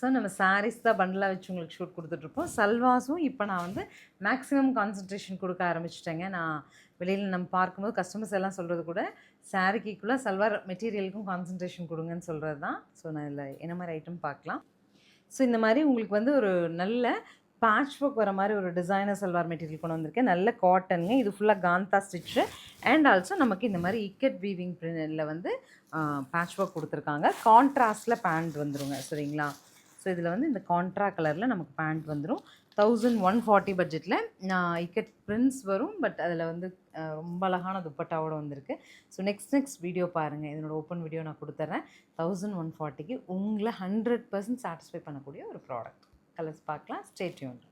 So நம்ம சாரீஸ் தான் பண்டலாக வச்சு உங்களுக்கு ஷூட் கொடுத்துட்ருப்போம். சல்வாஸும் இப்போ நான் வந்து மேக்ஸிமம் கான்சன்ட்ரேஷன் கொடுக்க ஆரம்பிச்சிட்டேங்க. நான் வெளியில் நம்ம பார்க்கும்போது கஸ்டமர்ஸ் எல்லாம் சொல்கிறது கூட சாரீக்கு ஈக்குவலாக சல்வார் மெட்டீரியலுக்கும் கான்சன்ட்ரேஷன் கொடுங்கன்னு சொல்கிறது தான். ஸோ நான் இதில் என்ன மாதிரி ஐட்டம் பார்க்கலாம். ஸோ இந்த மாதிரி உங்களுக்கு வந்து ஒரு நல்ல பேட்ச் ஒர்க் வர மாதிரி ஒரு டிசைனர் சல்வார் மெட்டீரியல் கொண்டு வந்திருக்கேன். நல்ல காட்டனுங்க. இது ஃபுல்லாக காந்தா ஸ்டிச்சு அண்ட் ஆல்சோ நமக்கு இந்த மாதிரி இக்கட் வீவிங் பிரிண்டில் வந்து பேட்ச் ஒர்க் கொடுத்துருக்காங்க. கான்ட்ராஸ்டில் பேண்ட் வந்துருங்க. சரிங்களா? ஸோ இதில் வந்து இந்த கான்ட்ரா கலரில் நமக்கு பேண்ட் வந்துடும். 1140 பட்ஜெட்டில் இக்கட் பிரிண்ட்ஸ் வரும். பட் அதில் வந்து ரொம்ப அழகான துப்பட்டாவோடு வந்திருக்கு. ஸோ நெக்ஸ்ட் வீடியோ பாருங்கள். இதனோட ஓப்பன் வீடியோ நான் கொடுத்துட்றேன். 1140க்கு உங்களை 100% சாட்டிஸ்ஃபை பண்ணக்கூடிய ஒரு ப்ராடக்ட். கலர்ஸ் பார்க்கலாம். Stay tuned.